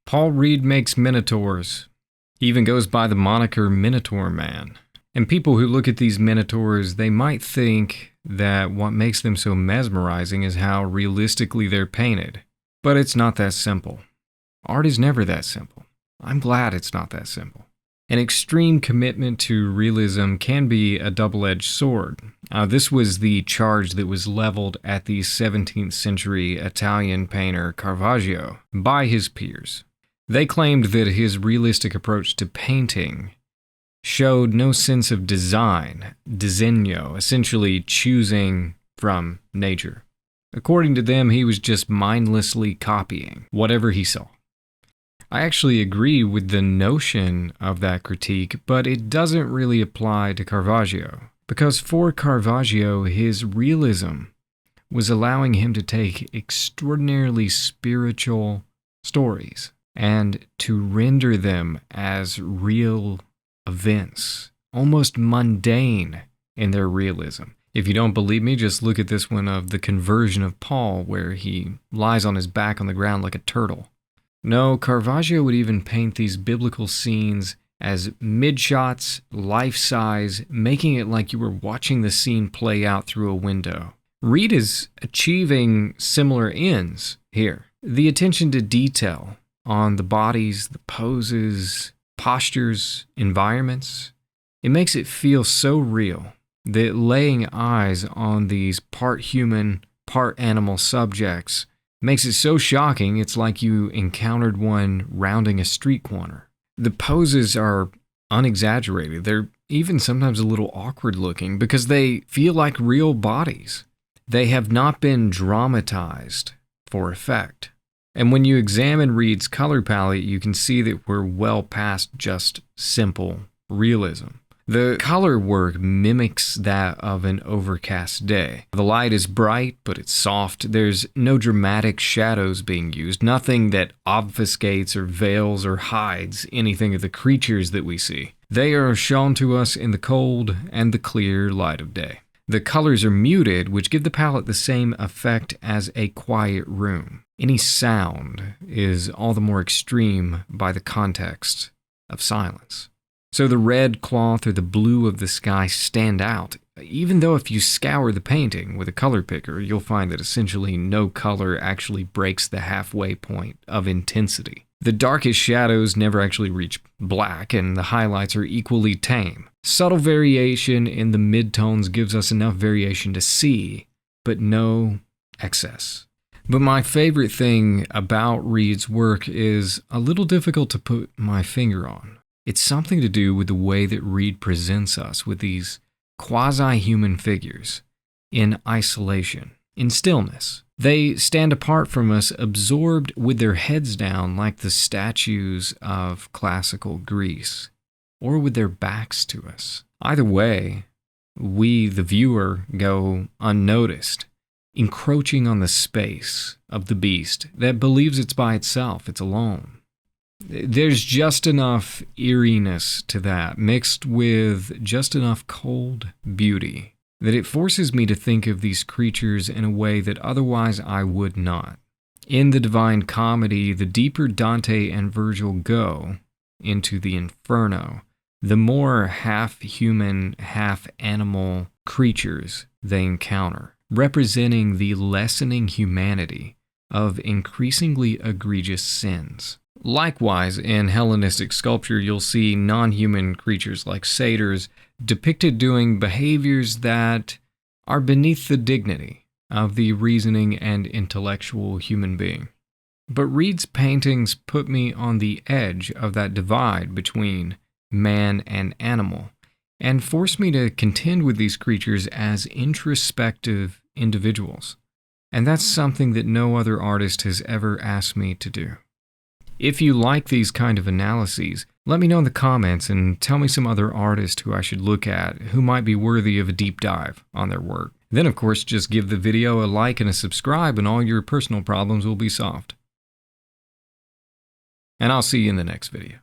Paul Reid makes minotaurs. He even goes by the moniker Minotaur Man. And people who look at these minotaurs, they might think that what makes them so mesmerizing is how realistically they're painted. But it's not that simple. Art is never that simple. I'm glad it's not that simple. An extreme commitment to realism can be a double-edged sword. This was the charge that was leveled at the 17th century Italian painter Caravaggio by his peers. They claimed that his realistic approach to painting showed no sense of design, disegno, essentially choosing from nature. According to them, he was just mindlessly copying whatever he saw. I actually agree with the notion of that critique, but it doesn't really apply to Caravaggio. Because for Caravaggio, his realism was allowing him to take extraordinarily spiritual stories and to render them as real events, almost mundane in their realism. If you don't believe me, just look at this one of the conversion of Paul, where he lies on his back on the ground like a turtle. No, Caravaggio would even paint these biblical scenes as mid-shots, life-size, making it like you were watching the scene play out through a window. Reid is achieving similar ends here. The attention to detail on the bodies, the poses, postures, environments, it makes it feel so real that laying eyes on these part human, part animal subjects makes it so shocking it's like you encountered one rounding a street corner. The poses are unexaggerated. They're even sometimes a little awkward looking because they feel like real bodies. They have not been dramatized for effect. And when you examine Reid's color palette, you can see that we're well past just simple realism. The color work mimics that of an overcast day. The light is bright, but it's soft. There's no dramatic shadows being used, nothing that obfuscates or veils or hides anything of the creatures that we see. They are shown to us in the cold and the clear light of day. The colors are muted, which give the palette the same effect as a quiet room. Any sound is all the more extreme by the context of silence. So the red cloth or the blue of the sky stand out, even though if you scour the painting with a color picker, you'll find that essentially no color actually breaks the halfway point of intensity. The darkest shadows never actually reach black, and the highlights are equally tame. Subtle variation in the midtones gives us enough variation to see, but no excess. But my favorite thing about Reid's work is a little difficult to put my finger on. It's something to do with the way that Reid presents us with these quasi-human figures in isolation, in stillness. They stand apart from us, absorbed with their heads down like the statues of classical Greece, or with their backs to us. Either way, we, the viewer, go unnoticed, encroaching on the space of the beast that believes it's by itself, it's alone. There's just enough eeriness to that, mixed with just enough cold beauty, that it forces me to think of these creatures in a way that otherwise I would not. In the Divine Comedy, the deeper Dante and Virgil go into the Inferno, the more half-human, half-animal creatures they encounter, representing the lessening humanity of increasingly egregious sins. Likewise, in Hellenistic sculpture, you'll see non-human creatures like satyrs depicted doing behaviors that are beneath the dignity of the reasoning and intellectual human being. But Reid's paintings put me on the edge of that divide between man and animal, and force me to contend with these creatures as introspective individuals. And that's something that no other artist has ever asked me to do. If you like these kind of analyses, let me know in the comments and tell me some other artists who I should look at who might be worthy of a deep dive on their work. Then, of course, just give the video a like and a subscribe and all your personal problems will be solved. And I'll see you in the next video.